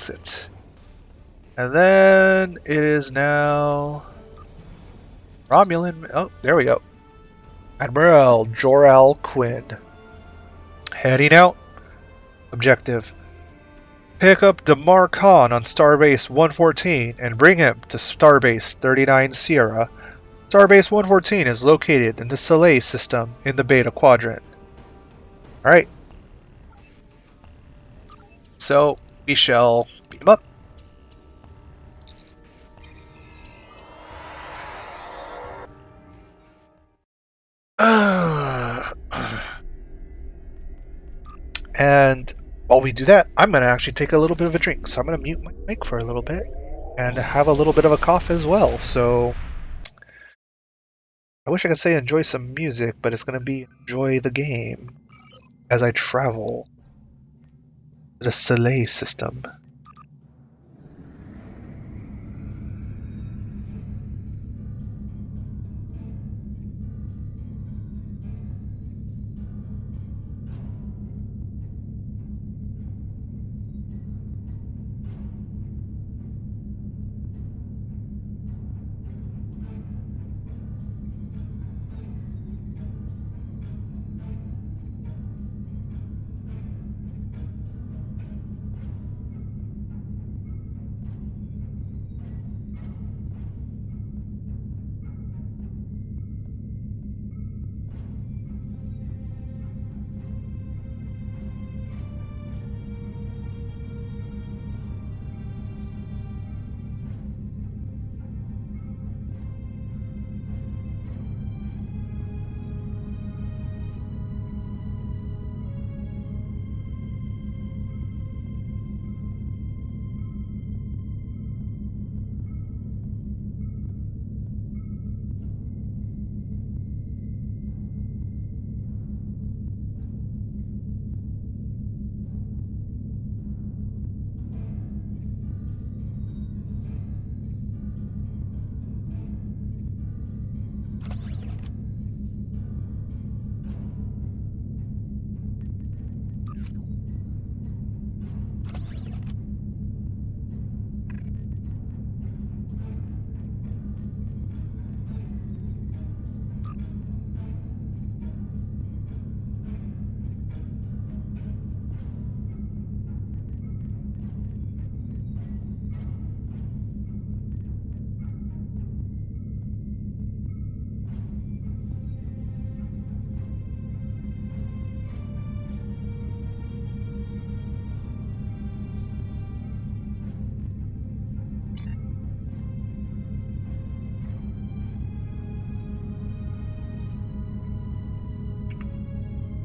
exit. And then it is now Romulan. Oh, there we go. Admiral Jor-El Quinn. Heading out. Objective. Pick up Damar Khan on Starbase 114 and bring him to Starbase 39 Sierra. Starbase 114 is located in the Sela system in the Beta Quadrant. Alright. So, we shall beam up. And while we do that, I'm going to actually take a little bit of a drink. So I'm going to mute my mic for a little bit and have a little bit of a cough as well. So I wish I could say enjoy some music, but it's going to be enjoy the game as I travel to the Sela system.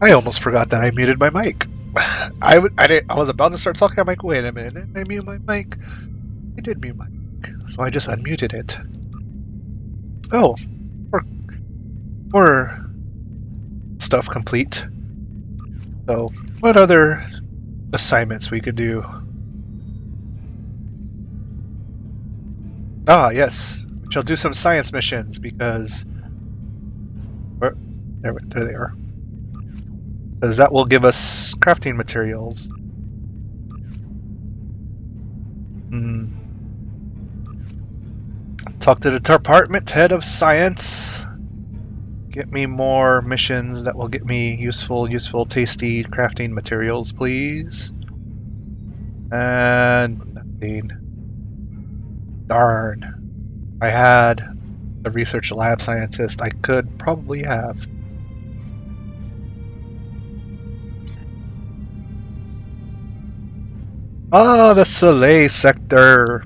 I almost forgot that I muted my mic. I was about to start talking. I'm like, wait a minute, did I mute my mic? I did mute my mic, so I just unmuted it. Oh, more stuff complete. So, what other assignments we could do? Ah, yes, we shall do some science missions because there they are. Because that will give us crafting materials. Talk to the department head of science. Get me more missions that will get me useful, tasty crafting materials, please. And nothing. Darn. I had a research lab scientist I could probably have. Ah, the Sela sector.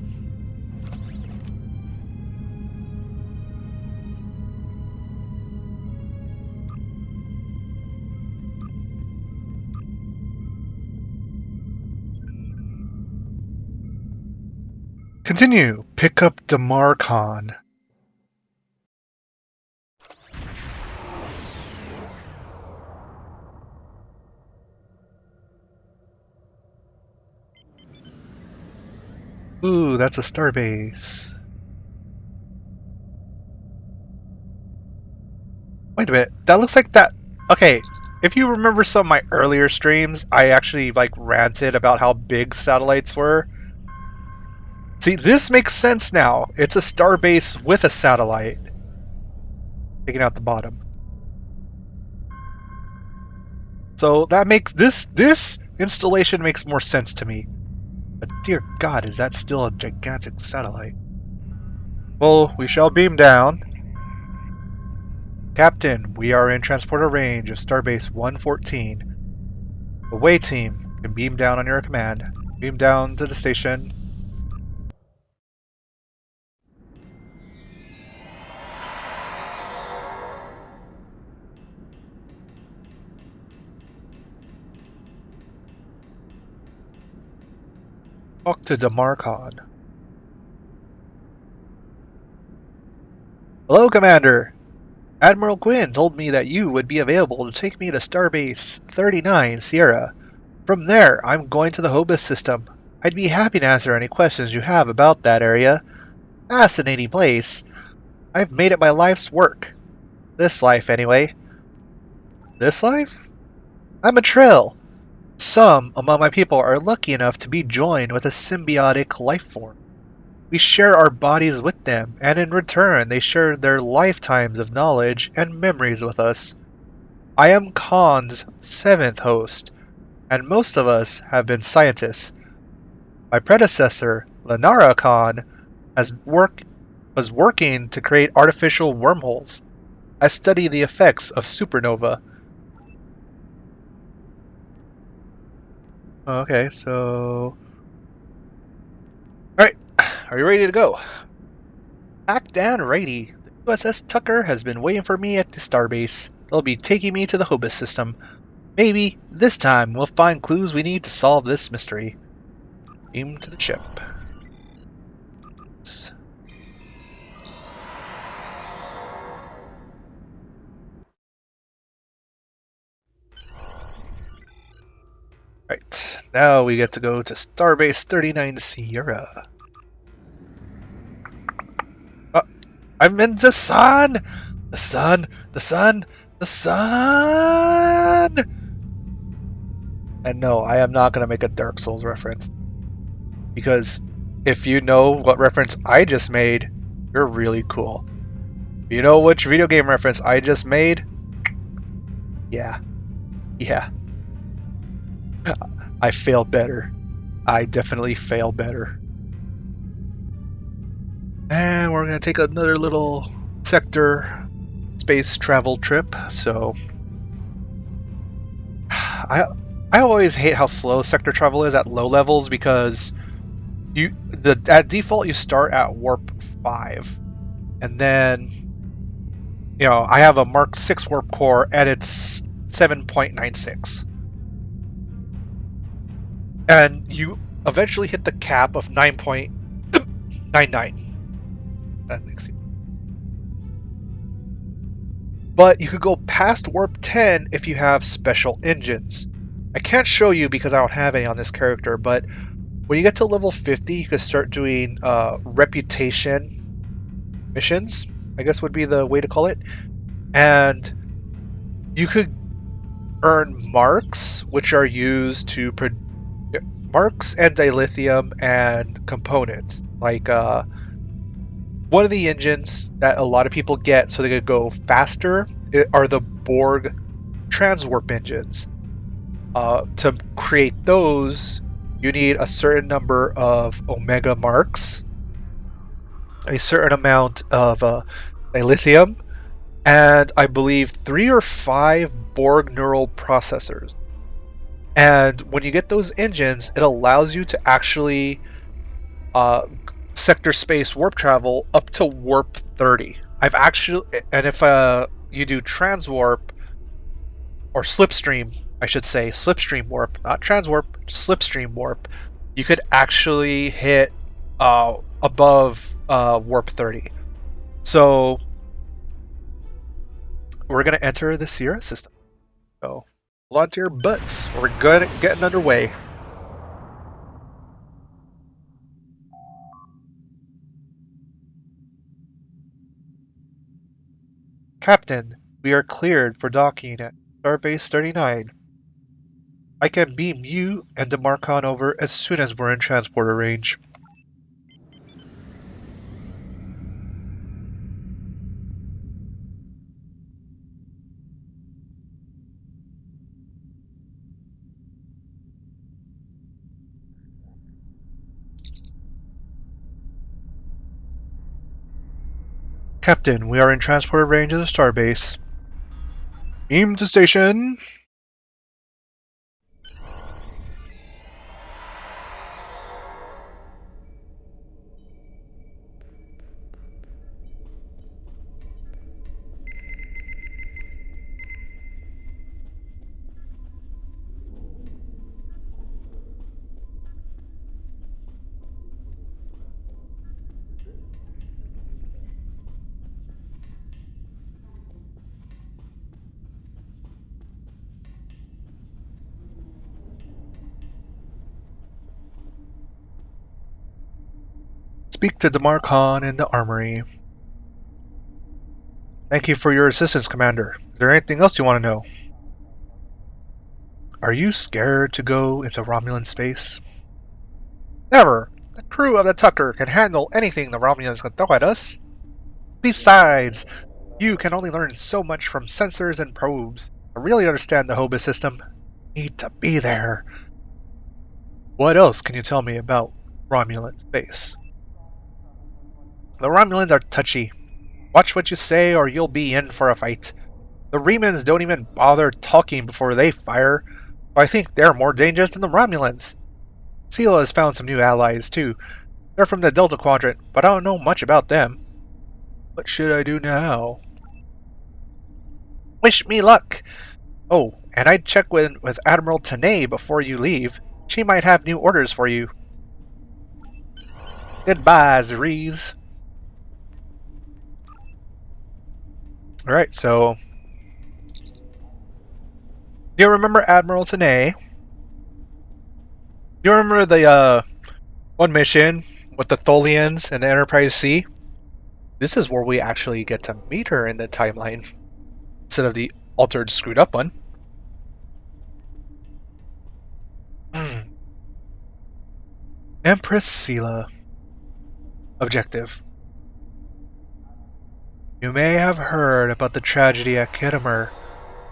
Continue. Pick up Damar Khan. Ooh, that's a starbase. Wait a minute. That looks like that. Okay, if you remember some of my earlier streams, I actually like ranted about how big satellites were. See, this makes sense now. It's a starbase with a satellite. Taking out the bottom. So that makes this installation makes more sense to me. But dear God, is that still a gigantic satellite? Well, we shall beam down. Captain, we are in transporter range of Starbase 114. Away team can beam down on your command. Beam down to the station. Talk to Demarcon. Hello, Commander. Admiral Quinn told me that you would be available to take me to Starbase 39 Sierra. From there, I'm going to the Hobus system. I'd be happy to answer any questions you have about that area. Fascinating place. I've made it my life's work. This life, anyway. This life? I'm a Trill. Some among my people are lucky enough to be joined with a symbiotic life form. We share our bodies with them, and in return they share their lifetimes of knowledge and memories with us. I am Khan's seventh host, and most of us have been scientists. My predecessor, Lenara Khan, was working to create artificial wormholes. I study the effects of supernova. Okay, so... Alright, are you ready to go? Packed and ready. The USS Tucker has been waiting for me at the starbase. They'll be taking me to the Hobus system. Maybe, this time, we'll find clues we need to solve this mystery. Beam to the ship. Right, now we get to go to Starbase 39 Sierra. I'm in the sun! The sun! The sun! The sun! And no, I am not going to make a Dark Souls reference. Because if you know what reference I just made, you're really cool. If you know which video game reference I just made, yeah. Yeah. I fail better. I definitely fail better. And we're going to take another little sector space travel trip. So I always hate how slow sector travel is at low levels because at default you start at warp 5. And then I have a Mark 6 warp core and it's 7.96. And you eventually hit the cap of 9.99. That makes sense. But you could go past warp 10 if you have special engines. I can't show you because I don't have any on this character, but when you get to level 50, you can start doing reputation missions, I guess would be the way to call it. And you could earn marks, which are used to marks and dilithium and components. Like one of the engines that a lot of people get so they could go faster are the Borg transwarp engines. To create those, you need a certain number of Omega marks, a certain amount of dilithium, and I believe 3 or 5 Borg neural processors. And when you get those engines, it allows you to actually sector space warp travel up to warp 30. And if you do transwarp or slipstream, I should say slipstream warp, not transwarp, slipstream warp, you could actually hit above warp 30. So we're gonna enter the Sierra system. So hold on to your butts. We're getting underway. Captain, we are cleared for docking at Starbase 39. I can beam you and Demarcon over as soon as we're in transporter range. Captain, we are in transporter range of the starbase. Beam to station. Speak to Damar Khan in the armory. Thank you for your assistance, Commander. Is there anything else you want to know? Are you scared to go into Romulan space? Never! The crew of the Tucker can handle anything the Romulans can throw at us. Besides, you can only learn so much from sensors and probes. To really understand the Hobus system, you need to be there. What else can you tell me about Romulan space? The Romulans are touchy. Watch what you say or you'll be in for a fight. The Remans don't even bother talking before they fire. I think they're more dangerous than the Romulans. Sela has found some new allies, too. They're from the Delta Quadrant, but I don't know much about them. What should I do now? Wish me luck! Oh, and I'd check with Admiral Tanay before you leave. She might have new orders for you. Goodbye, Zeriz. Alright, so... Do you remember Admiral Tanay? Do you remember the, one mission with the Tholians and the Enterprise C? This is where we actually get to meet her in the timeline, instead of the altered, screwed up one. Empress Sela. Objective. You may have heard about the tragedy at Khitomer.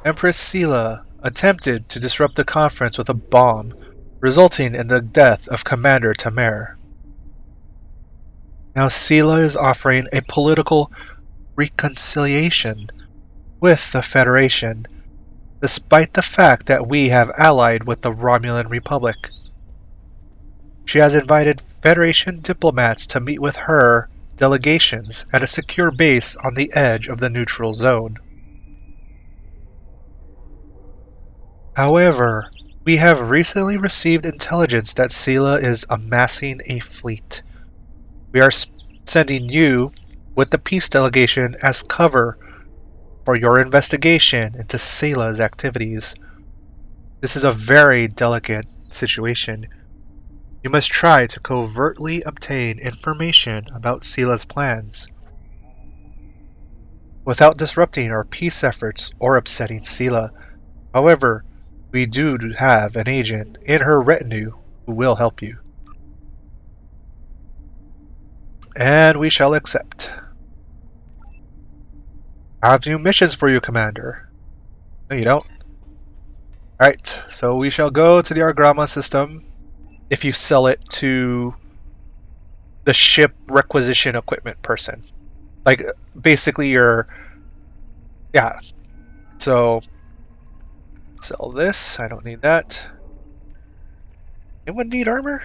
Empress Sela attempted to disrupt the conference with a bomb, resulting in the death of Commander Tamer. Now Sela is offering a political reconciliation with the Federation, despite the fact that we have allied with the Romulan Republic. She has invited Federation diplomats to meet with her delegations at a secure base on the edge of the neutral zone. However, we have recently received intelligence that Sela is amassing a fleet. We are sending you with the peace delegation as cover for your investigation into Sela's activities. This is a very delicate situation. You must try to covertly obtain information about Sela's plans without disrupting our peace efforts or upsetting Sela. However, we do have an agent in her retinue who will help you. And we shall accept. I have new missions for you, Commander. No, you don't. Alright, so we shall go to the Argrama system if you sell it to the ship requisition equipment person. Like, basically your... Yeah. So, sell this. I don't need that. Anyone need armor?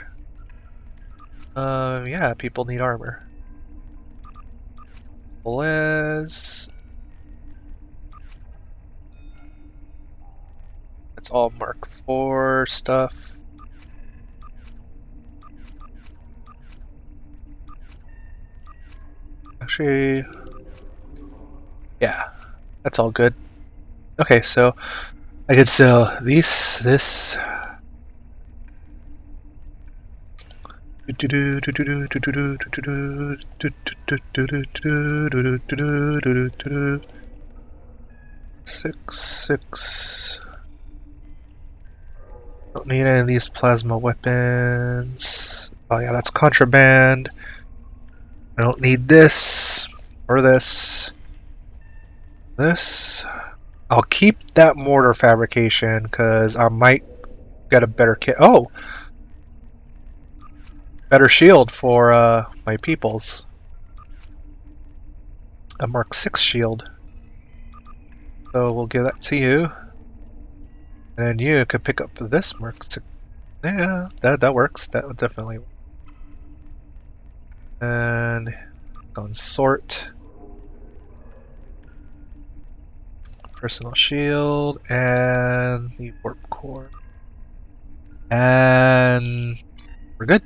Yeah, people need armor. Let's... It's all Mark IV stuff. Actually, yeah, that's all good. Okay, so I could sell this. Six. Don't need any of these plasma weapons. Oh yeah, that's contraband. I don't need this or this. This. I'll keep that mortar fabrication because I might get a better kit. Oh! Better shield for my peoples. a Mark 6 shield. So we'll give that to you. And then you could pick up this Mark 6. Yeah, that works. That would definitely work. And on sort. Personal shield and the warp core. And we're good.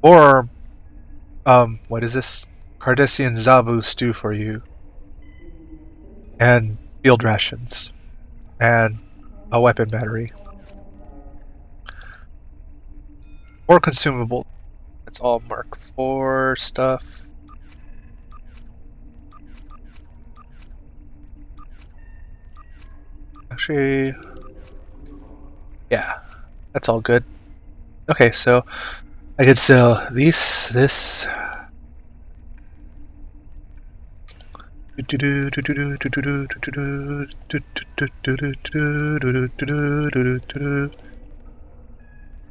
Or what is this? Cardassian Zabu stew for you. And field rations. And a weapon battery. Or consumable. It's all Mark 4 stuff. Actually, yeah, that's all good. Okay, so I could sell this.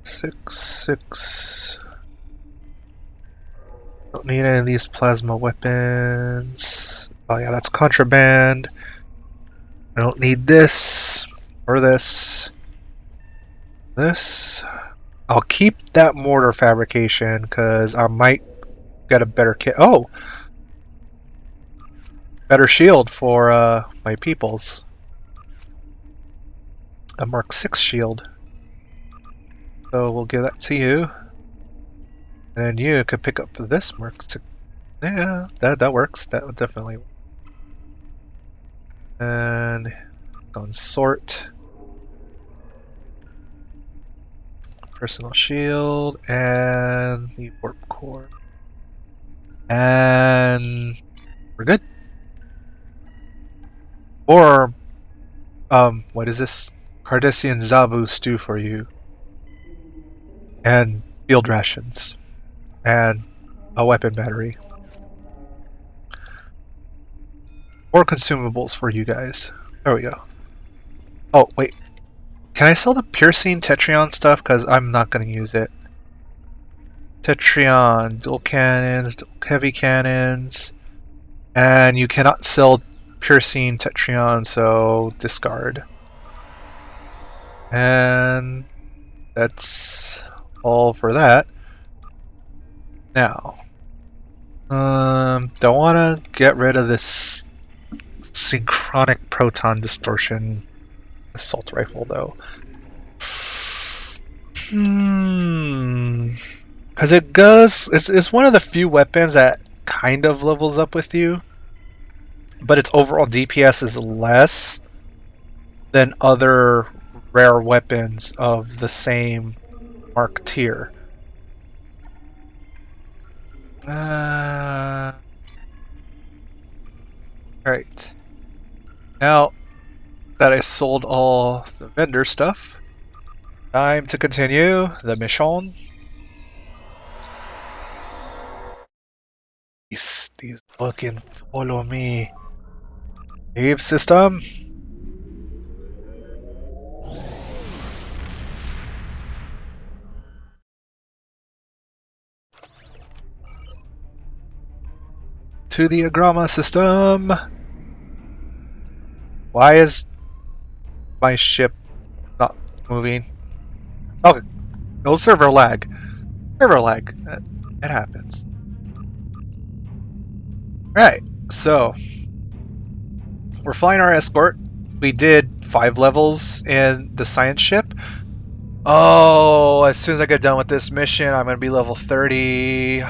Six. Don't need any of these plasma weapons. Oh yeah, that's contraband. I don't need this or this. This. I'll keep that mortar fabrication because I might get a better kit. Oh! Better shield for my peoples. A Mark 6 shield. So we'll give that to you. And then you could pick up this Mark 6. Yeah, that works. That would definitely work. And on sort. Personal shield and the warp core. And we're good. Or what is this? Cardassian Zabu stew for you. And field rations. And a weapon battery. Or consumables for you guys. There we go. Oh, wait. Can I sell the piercing Tetrion stuff? Because I'm not going to use it. Tetrion, dual cannons, heavy cannons. And you cannot sell piercing Tetrion, so discard. And that's all for that. Now, don't want to get rid of this synchronic proton distortion assault rifle though. Because it's one of the few weapons that kind of levels up with you, but its overall DPS is less than other rare weapons of the same Mark tier. Alright. Now that I sold all the vendor stuff, time to continue the mission. These fucking follow me. Save system. To the Agrama system. Why is my ship not moving? Okay. No server lag. Server lag. It happens. Right. So we're flying our escort. We did 5 levels in the science ship. Oh, as soon as I get done with this mission, I'm going to be level 30.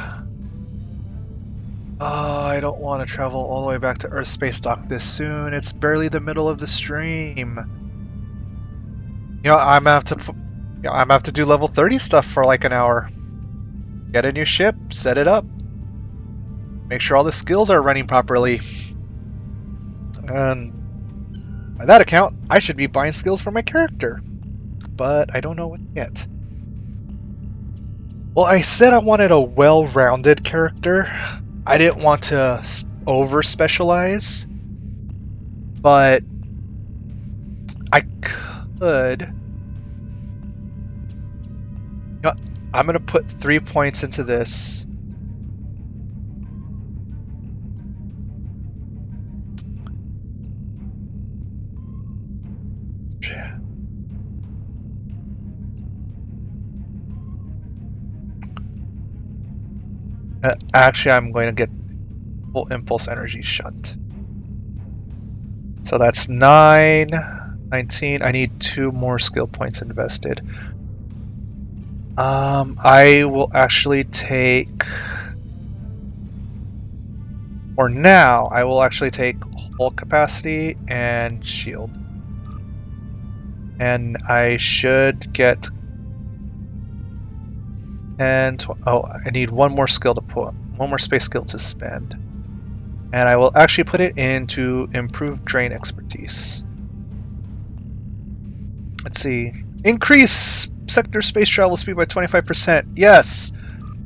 Oh, I don't want to travel all the way back to Earth Space Dock this soon. It's barely the middle of the stream. You know, I'm gonna have to do level 30 stuff for like an hour. Get a new ship, set it up, make sure all the skills are running properly. And by that account, I should be buying skills for my character. But I don't know what yet. Well, I said I wanted a well-rounded character. I didn't want to over-specialize. But I could. You know, I'm going to put 3 points into this. Actually, I'm going to get full impulse energy shunt. So that's 9, 19. I need 2 more skill points invested. I will actually take, or now, I will actually take hull capacity and shield. And I should get 10, I need 1 more skill to put, 1 more space skill to spend. And I will actually put it into improved drain expertise. Let's see. Increase sector space travel speed by 25%. Yes!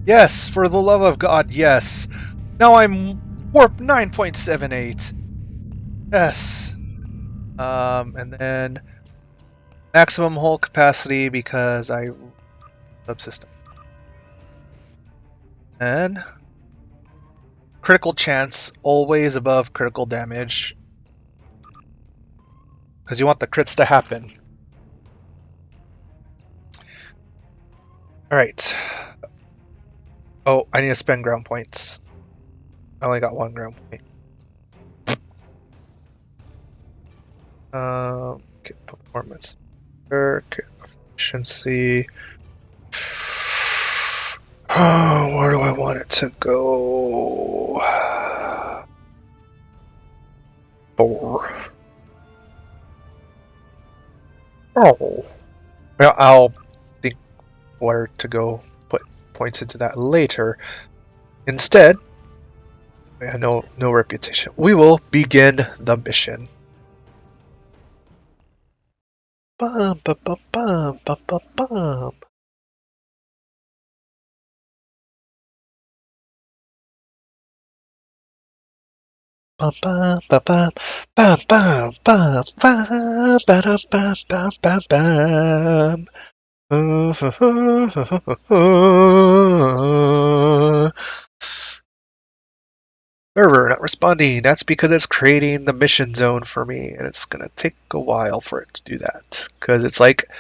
Yes, for the love of God, yes. Now I'm warp 9.78. Yes. And then maximum hull capacity because I subsystem. And critical chance always above critical damage because you want the crits to happen. All right. Oh, I need to spend ground points. I only got 1 ground point. Okay, performance. Okay, efficiency. Oh, where do I want it to go? 4. Oh. Well, I'll think where to go put points into that later. Instead, I have no reputation. We will begin the mission. Bum, bum, bum, bum, bum, bum, bum. Bum, bum, bum, bum, bum, bum, bum, bum, ba-dum, bum, bum, bum, bum. Server not responding. That's because it's creating the mission zone for me, and it's gonna take a while for it to do that. Because it's like,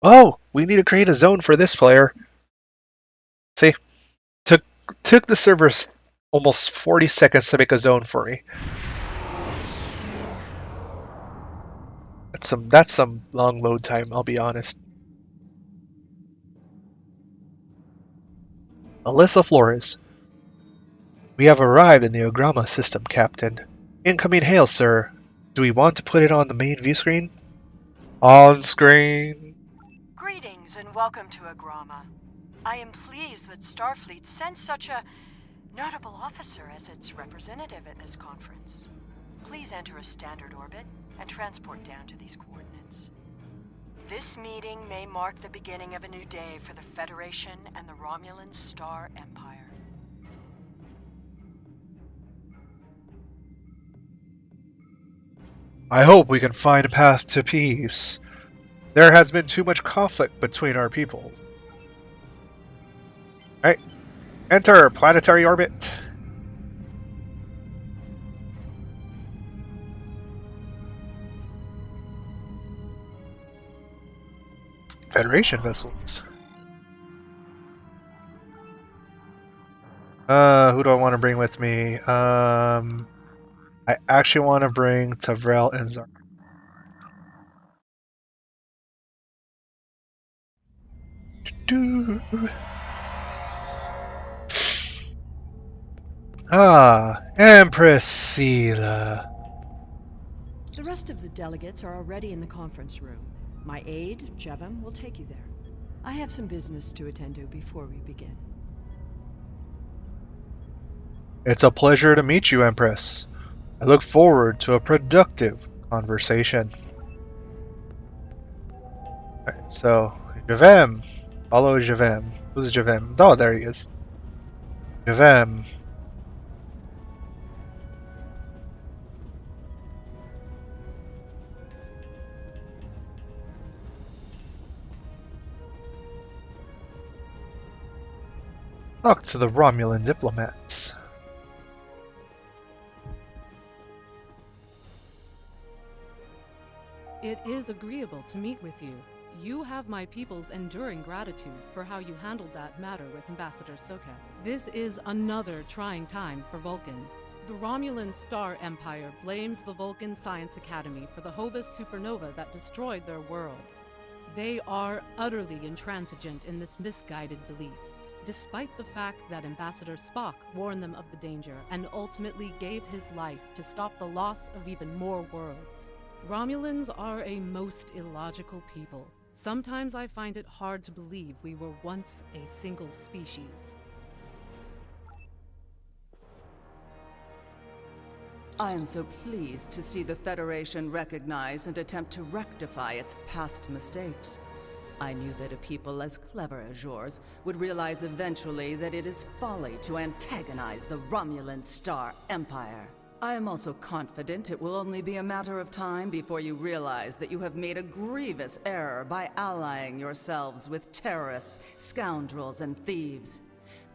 oh, we need to create a zone for this player. See, took the servers almost 40 seconds to make a zone for me. That's some long load time, I'll be honest. Alyssa Flores. We have arrived in the Ograma system, Captain. Incoming hail, sir. Do we want to put it on the main view screen? On screen. Greetings and welcome to Agrama. I am pleased that Starfleet sent such a notable officer as its representative at this conference. Please enter a standard orbit and transport down to these coordinates. This meeting may mark the beginning of a new day for the Federation and the Romulan Star Empire. I hope we can find a path to peace. There has been too much conflict between our peoples. Alright. Enter planetary orbit. Federation vessels. Who do I want to bring with me? I actually want to bring Tavrel and Zar. Empress Sela. The rest of the delegates are already in the conference room. My aide, Jevem, will take you there. I have some business to attend to before we begin. It's a pleasure to meet you, Empress. I look forward to a productive conversation. Alright, so, Javem. Follow Javem. Who's Javem? Oh, there he is. Javem. Talk to the Romulan diplomats. It is agreeable to meet with you. You have my people's enduring gratitude for how you handled that matter with Ambassador Soketh. This is another trying time for Vulcan. The Romulan Star Empire blames the Vulcan Science Academy for the Hobus supernova that destroyed their world. They are utterly intransigent in this misguided belief, despite the fact that Ambassador Spock warned them of the danger and ultimately gave his life to stop the loss of even more worlds. Romulans are a most illogical people. Sometimes I find it hard to believe we were once a single species. I am so pleased to see the Federation recognize and attempt to rectify its past mistakes. I knew that a people as clever as yours would realize eventually that it is folly to antagonize the Romulan Star Empire. I am also confident it will only be a matter of time before you realize that you have made a grievous error by allying yourselves with terrorists, scoundrels, and thieves.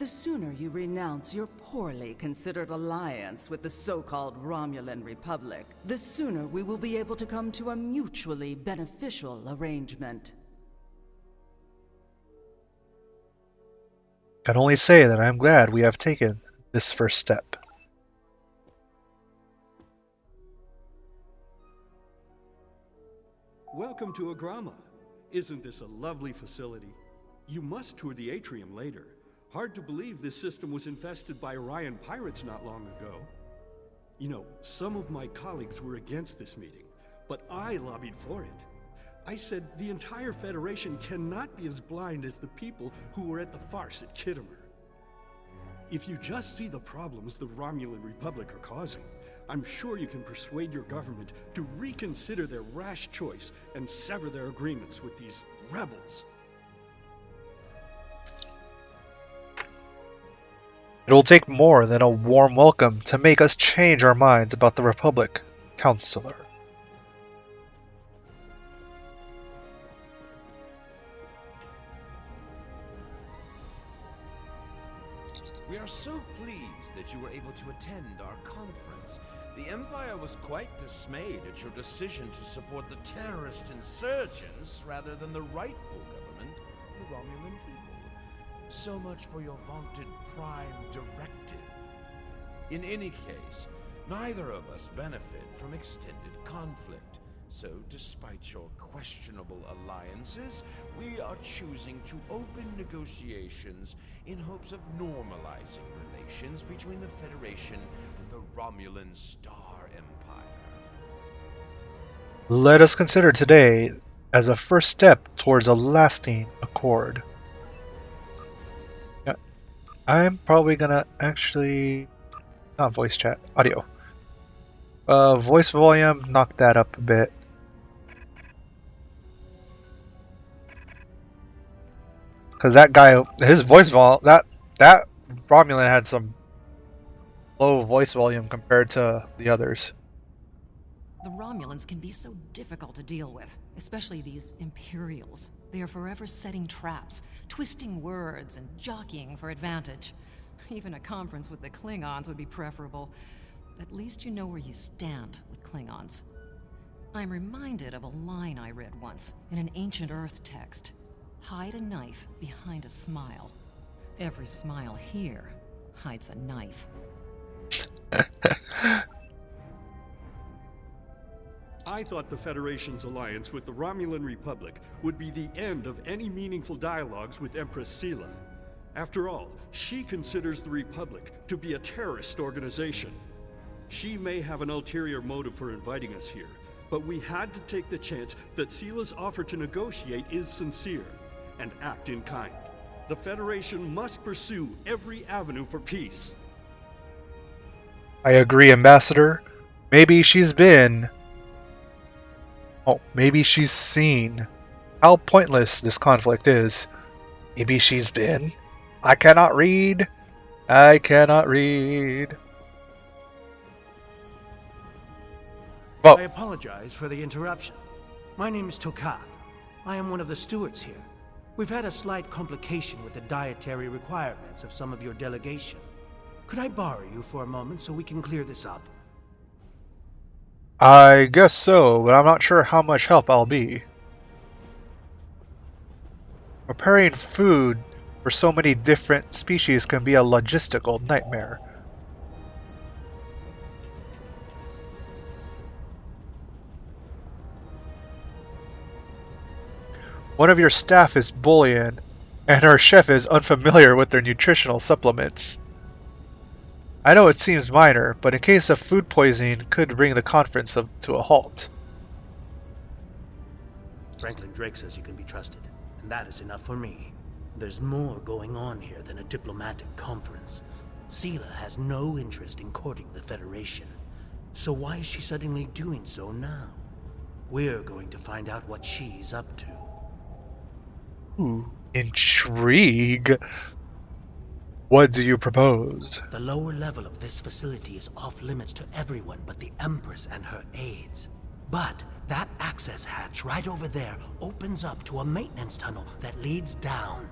The sooner you renounce your poorly considered alliance with the so-called Romulan Republic, the sooner we will be able to come to a mutually beneficial arrangement. Can only say that I am glad we have taken this first step. Welcome to Agrama. Isn't this a lovely facility? You must tour the atrium later. Hard to believe this system was infested by Orion pirates not long ago. You know, some of my colleagues were against this meeting, but I lobbied for it. I said the entire Federation cannot be as blind as the people who were at the farce at Kittimer. If you just see the problems the Romulan Republic are causing, I'm sure you can persuade your government to reconsider their rash choice and sever their agreements with these rebels. It will take more than a warm welcome to make us change our minds about the Republic, Counselor. We are so pleased that you were able to attend our conference. The Empire was quite dismayed at your decision to support the terrorist insurgents rather than the rightful government of the Romulan people. So much for your vaunted Prime Directive. In any case, neither of us benefit from extended conflict. So, despite your questionable alliances, we are choosing to open negotiations in hopes of normalizing relations between the Federation and the Romulan Star Empire. Let us consider today as a first step towards a lasting accord. Yeah, I'm probably gonna actually... not voice chat, audio. Voice volume, knock that up a bit. Because that guy, his voice volume, that Romulan had some low voice volume compared to the others. The Romulans can be so difficult to deal with, especially these Imperials. They are forever setting traps, twisting words, and jockeying for advantage. Even a conference with the Klingons would be preferable. At least you know where you stand with Klingons. I'm reminded of a line I read once in an ancient Earth text. Hide a knife behind a smile. Every smile here hides a knife. I thought the Federation's alliance with the Romulan Republic would be the end of any meaningful dialogues with Empress Sela. After all, she considers the Republic to be a terrorist organization. She may have an ulterior motive for inviting us here, but we had to take the chance that Sela's offer to negotiate is sincere, and act in kind. The Federation must pursue every avenue for peace. I agree, Ambassador. Maybe she's been... oh, maybe she's seen how pointless this conflict is. Maybe she's been... I cannot read. I cannot read. Well, I apologize for the interruption. My name is Tokar. I am one of the stewards here. We've had a slight complication with the dietary requirements of some of your delegation. Could I borrow you for a moment so we can clear this up? I guess so, but I'm not sure how much help I'll be. Preparing food for so many different species can be a logistical nightmare. One of your staff is bullying, and our chef is unfamiliar with their nutritional supplements. I know it seems minor, but in case of food poisoning could bring the conference to a halt. Franklin Drake says you can be trusted, and that is enough for me. There's more going on here than a diplomatic conference. Sela has no interest in courting the Federation. So why is she suddenly doing so now? We're going to find out what she's up to. Ooh, intrigue. What do you propose? The lower level of this facility is off limits to everyone but the Empress and her aides. But that access hatch right over there opens up to a maintenance tunnel that leads down.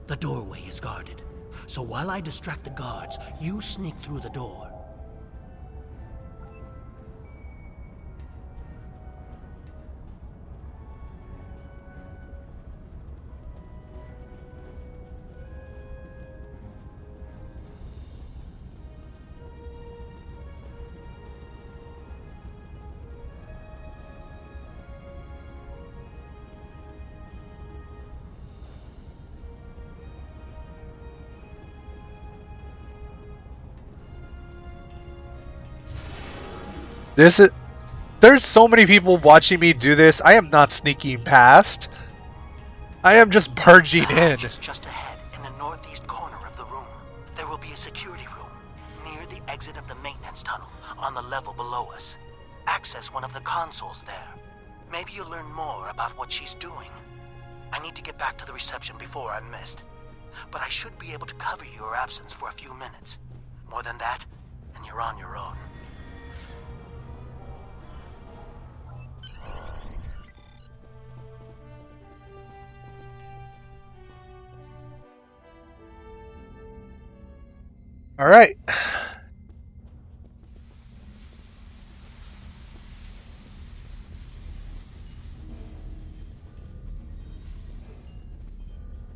The doorway is guarded, so while I distract the guards, you sneak through the door. This is There's so many people watching me do this. I am not sneaking past. I am just barging The in. hatch is just ahead, in the northeast corner of the room. There will be a security room near the exit of the maintenance tunnel on the level below us. Access one of the consoles there. Maybe you'll learn more about what she's doing. I need to get back to the reception before I'm missed. But I should be able to cover your absence for a few minutes. More than that, and you're on your own. All right.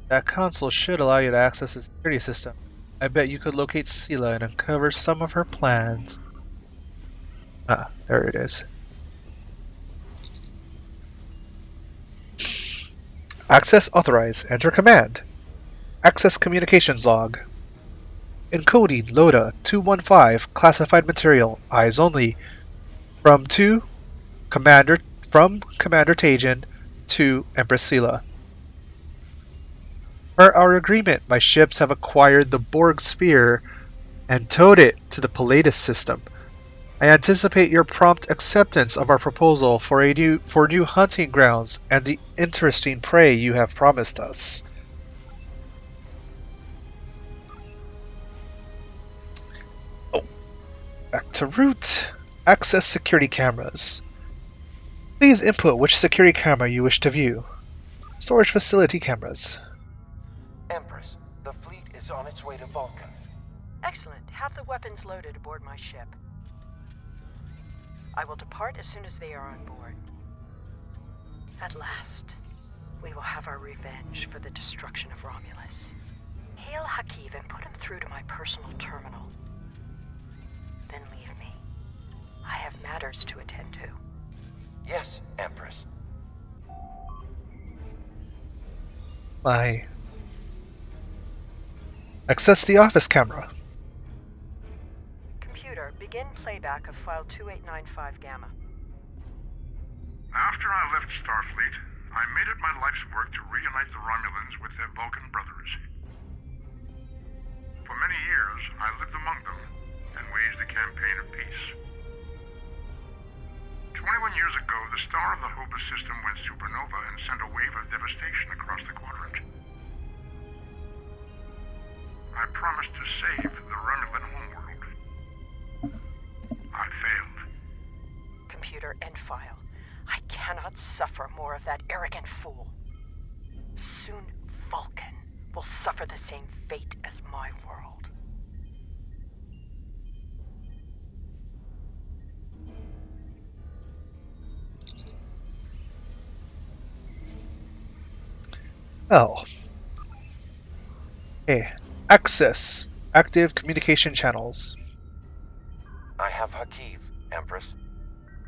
That console should allow you to access the security system. I bet you could locate Sela and uncover some of her plans. Ah, there it is. Access authorized. Enter command. Access communications log. Encoding Loda 215 classified material. Eyes only. From Commander Tajan to Empress Sela. Per our agreement, my ships have acquired the Borg sphere and towed it to the Palladius system. I anticipate your prompt acceptance of our proposal for new hunting grounds and the interesting prey you have promised us. Oh, back to root. Access security cameras. Please input which security camera you wish to view. Storage facility cameras. Empress, the fleet is on its way to Vulcan. Excellent. Have the weapons loaded aboard my ship. I will depart as soon as they are on board. At last, we will have our revenge for the destruction of Romulus. Hail Hakiv and put him through to my personal terminal. Then leave me. I have matters to attend to. Yes, Empress. My access the office camera. Computer, begin playback of file 2895 Gamma. After I left Starfleet, I made it my life's work to reunite the Romulans with their Vulcan brothers. For many years, I lived among them and waged a campaign of peace. 21 years ago, the star of the Hobus system went supernova and sent a wave of devastation across the quadrant. I promised to save the Romulan homeworld. I failed. Computer, end file. I cannot suffer more of that arrogant fool. Soon Vulcan will suffer the same fate as my world. Oh. Okay. Access. Active communication channels. I have Hakiv, Empress.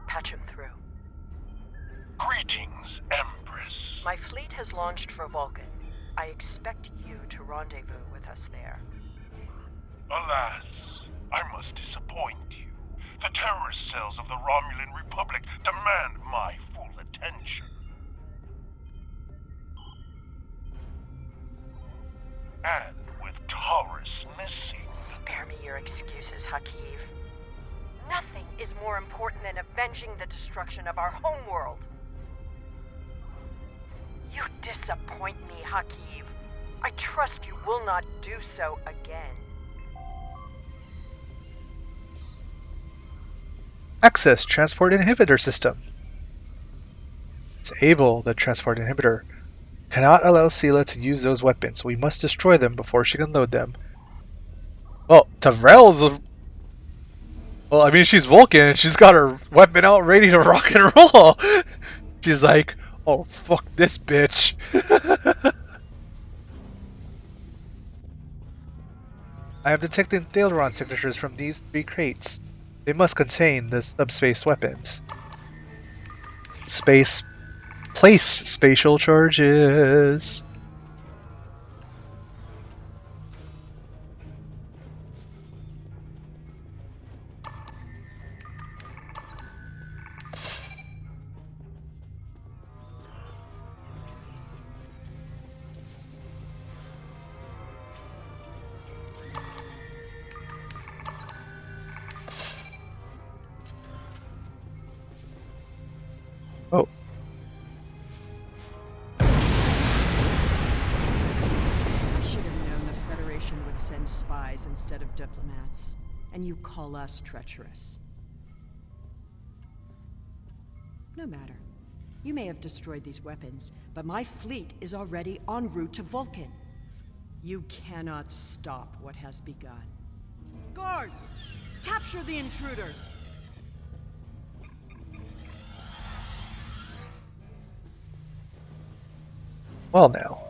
Patch him through. Greetings, Empress. My fleet has launched for Vulcan. I expect you to rendezvous with us there. Alas, I must disappoint you. The terrorist cells of the Romulan Republic demand my full attention. And with Taurus missing... Spare me your excuses, Hakiv. Nothing is more important than avenging the destruction of our homeworld. You disappoint me, Hakiv. I trust you will not do so again. Access transport inhibitor system. Disable the transport inhibitor. Cannot allow Sela to use those weapons. We must destroy them before she can load them. Well, Tavrel's... Well, I mean, she's Vulcan and she's got her weapon out ready to rock and roll. She's like, oh, fuck this bitch. I have detected Thaleron signatures from these 3 crates. They must contain the subspace weapons. Place spatial charges. Oh. I should have known the Federation would send spies instead of diplomats. And you call us treacherous. No matter. You may have destroyed these weapons, but my fleet is already en route to Vulcan. You cannot stop what has begun. Guards! Capture the intruders! Well now.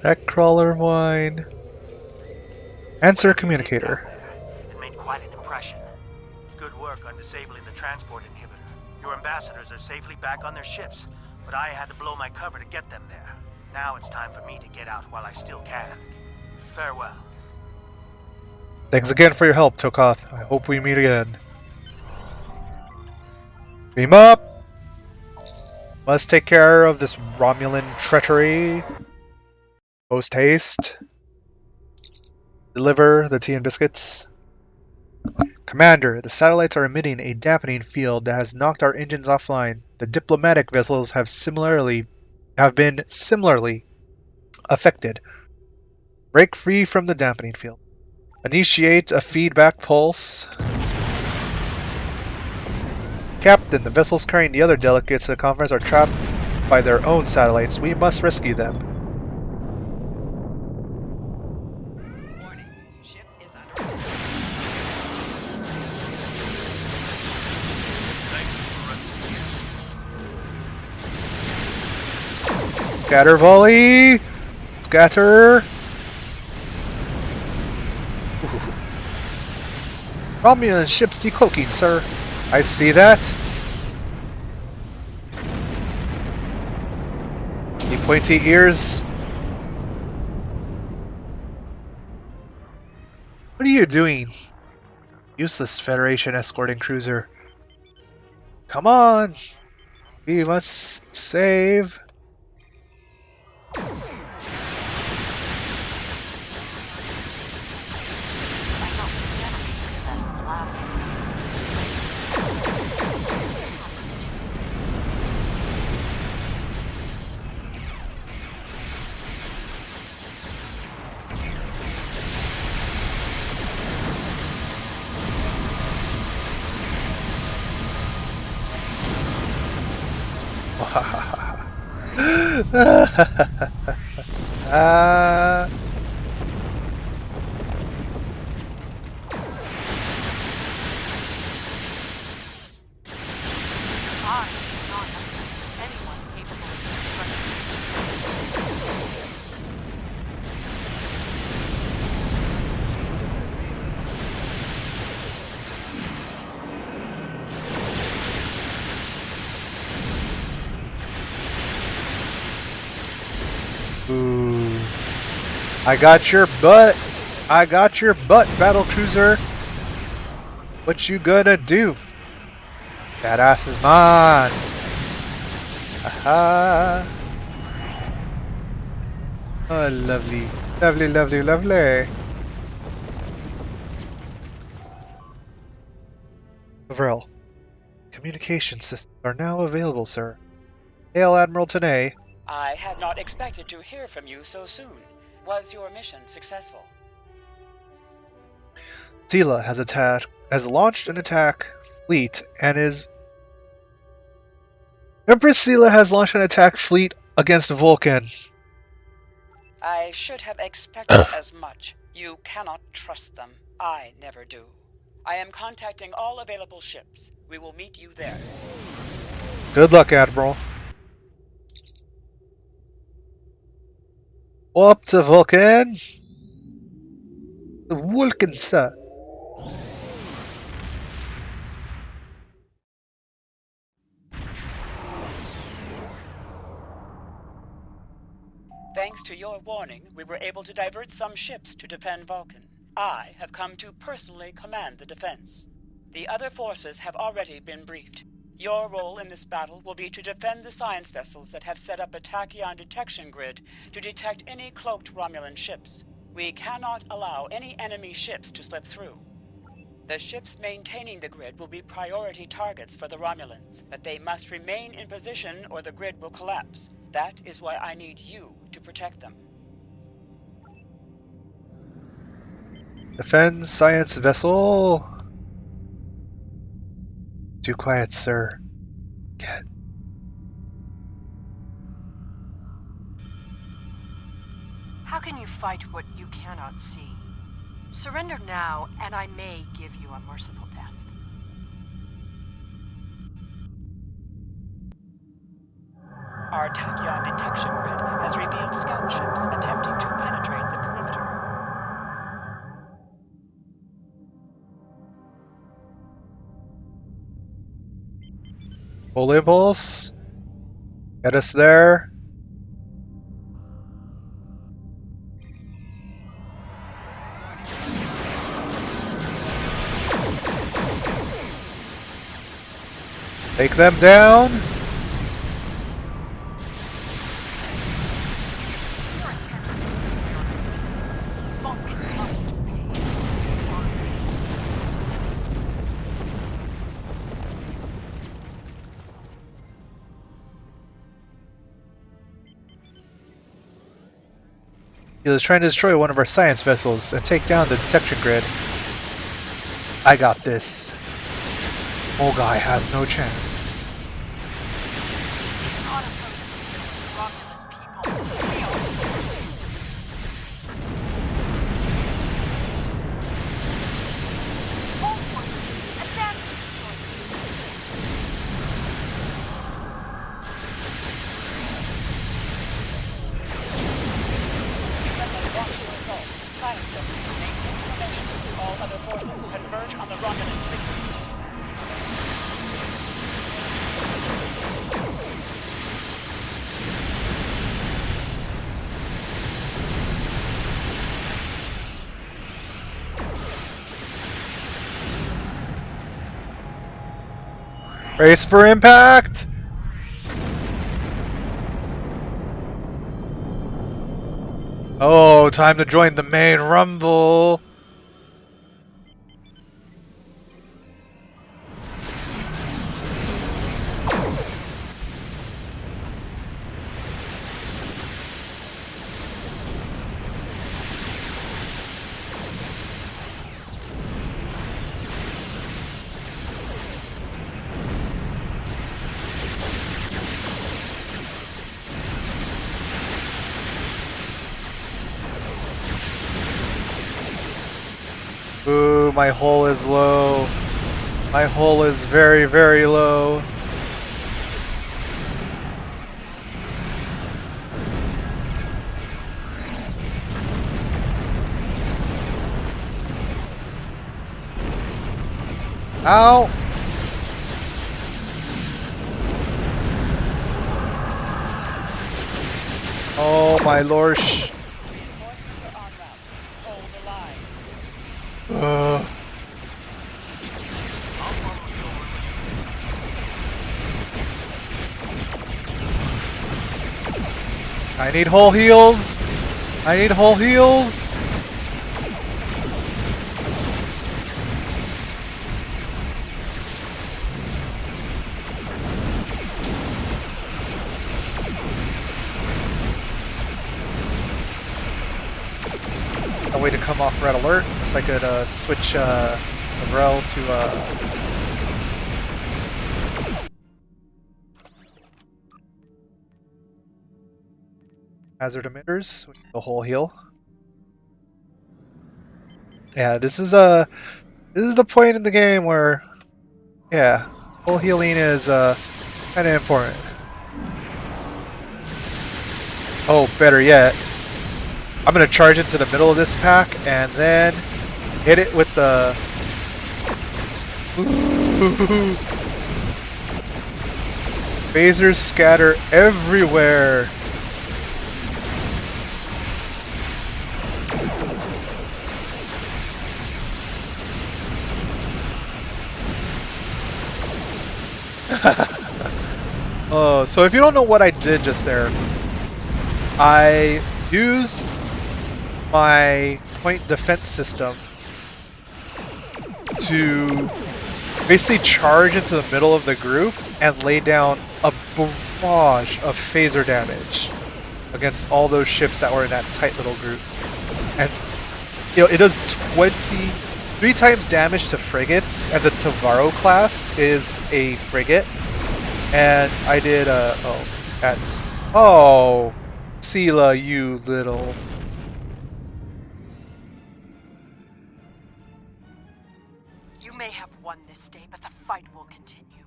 That crawler whine. Answer communicator. It made quite an impression. Good work on disabling the transport inhibitor. Your ambassadors are safely back on their ships, but I had to blow my cover to get them there. Now it's time for me to get out while I still can. Farewell. Thanks again for your help, Tokoth. I hope we meet again. Beam up! Must take care of this Romulan treachery. Post haste. Deliver the tea and biscuits. Commander, the satellites are emitting a dampening field that has knocked our engines offline. The diplomatic vessels have been similarly affected. Break free from the dampening field. Initiate a feedback pulse. Captain, the vessels carrying the other delegates to the conference are trapped by their own satellites. We must rescue them. Warning. Ship is under attack. Scatter volley! Scatter! Ooh. Romulan ships decloaking, sir. I see that. The pointy ears. What are you doing? Useless Federation escorting cruiser. Come on! We must save. Ah. I do not have anyone capable of destruction. Ooh. I got your butt. I got your butt, battle cruiser. What you gonna do? That ass is mine. Aha. Oh, lovely. Lovely, lovely, lovely. Avril, communication systems are now available, sir. Hail Admiral Tanay. I had not expected to hear from you so soon. Was your mission successful? Sela has launched an attack fleet and is Empress Sela has launched an attack fleet against Vulcan. I should have expected as much. You cannot trust them. I never do. I am contacting all available ships. We will meet you there. Good luck, Admiral. Up to Vulcan. Vulcan, sir. Thanks to your warning, we were able to divert some ships to defend Vulcan. I have come to personally command the defense. The other forces have already been briefed. Your role in this battle will be to defend the science vessels that have set up a tachyon detection grid to detect any cloaked Romulan ships. We cannot allow any enemy ships to slip through. The ships maintaining the grid will be priority targets for the Romulans, but they must remain in position or the grid will collapse. That is why I need you to protect them. Defend science vessel. Too quiet, sir. Get. How can you fight what you cannot see? Surrender now, and I may give you a merciful death. Our tachyon detection grid has revealed scout ships attempting to penetrate the perimeter. Full impulse. Get us there. Take them down. Your attempts to interfere with peace, Vulcan must pay for its crimes. He was trying to destroy one of our science vessels and take down the detection grid. I got this. Old guy has no chance. We cannot oppose the Romulan people. We are. All forces, advance to destroy them. When they launch the assault, science vessels maintain formation. All other forces converge on the Romulan fleet. Brace for impact! Oh, time to join the main rumble! Ooh, my hull is low. My hull is very, very low. Ow! Oh my lorsh. Reinforcements are en route. Hold the line. I need hull heals. I need hull heals. A way to come off red alert so I could switch the rel to hazard emitters. The whole heal. Yeah, this is the point in the game where, yeah, whole healing is kind of important. Oh, better yet, I'm gonna charge into the middle of this pack and then hit it with the. Ooh. Phasers scatter everywhere. Oh, so if you don't know what I did just there, I used my point defense system to basically charge into the middle of the group and lay down a barrage of phaser damage against all those ships that were in that tight little group. And it does 3 times damage to frigates, and the Tavaro class is a frigate. And I did Sela, you little. You may have won this day, but the fight will continue.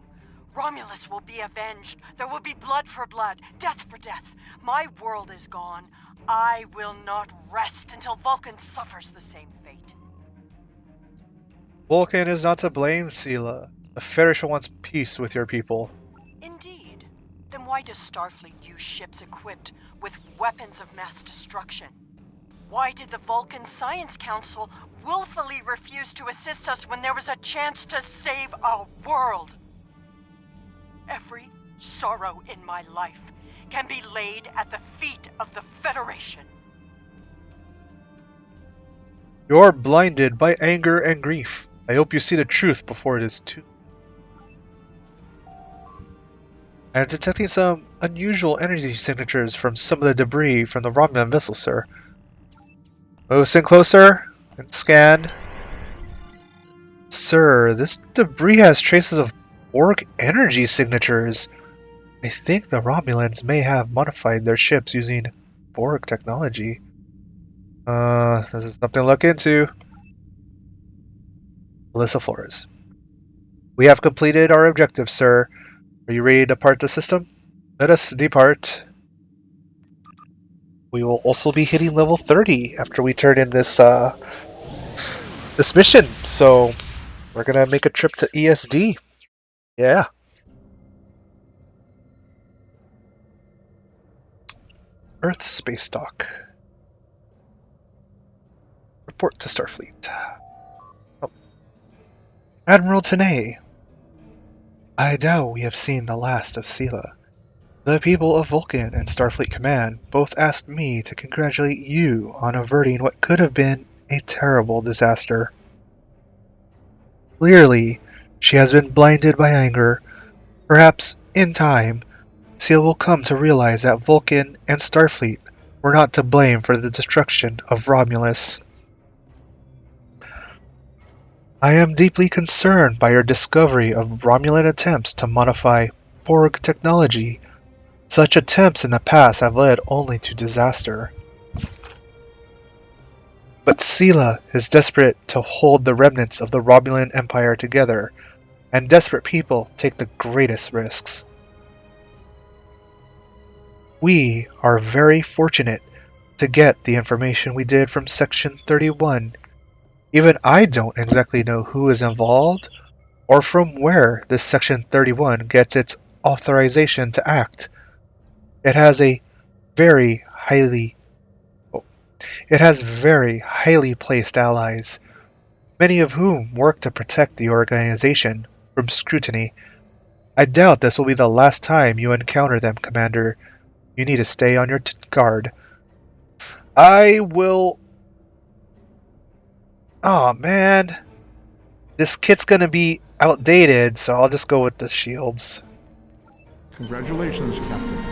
Romulus will be avenged. There will be blood for blood, death for death. My world is gone. I will not rest until Vulcan suffers the same fate. Vulcan is not to blame, Sela. The Federation wants peace with your people. Indeed. Then why does Starfleet use ships equipped with weapons of mass destruction? Why did the Vulcan Science Council willfully refuse to assist us when there was a chance to save our world? Every sorrow in my life can be laid at the feet of the Federation. You're blinded by anger and grief. I hope you see the truth before it is too. I'm detecting some unusual energy signatures from some of the debris from the Romulan vessel, sir. Move in closer and scan. Sir, this debris has traces of Borg energy signatures. I think the Romulans may have modified their ships using Borg technology. This is something to look into. Alyssa Flores. We have completed our objective, sir. Are you ready to depart the system? Let us depart. We will also be hitting level 30 after we turn in this mission. So we're gonna make a trip to ESD. Yeah. Earth space dock. Report to Starfleet. Oh. Admiral Tanay. I doubt we have seen the last of Sela. The people of Vulcan and Starfleet Command both asked me to congratulate you on averting what could have been a terrible disaster. Clearly, she has been blinded by anger. Perhaps, in time, Sela will come to realize that Vulcan and Starfleet were not to blame for the destruction of Romulus. I am deeply concerned by your discovery of Romulan attempts to modify Borg technology. Such attempts in the past have led only to disaster. But Sela is desperate to hold the remnants of the Romulan Empire together, and desperate people take the greatest risks. We are very fortunate to get the information we did from Section 31. Even I don't exactly know who is involved, or from where this Section 31 gets its authorization to act. It has a very highly it has very highly placed allies, many of whom work to protect the organization from scrutiny. I doubt this will be the last time you encounter them, Commander. You need to stay on your guard. I will... Oh man. This kit's gonna be outdated, so I'll just go with the shields. Congratulations, Captain.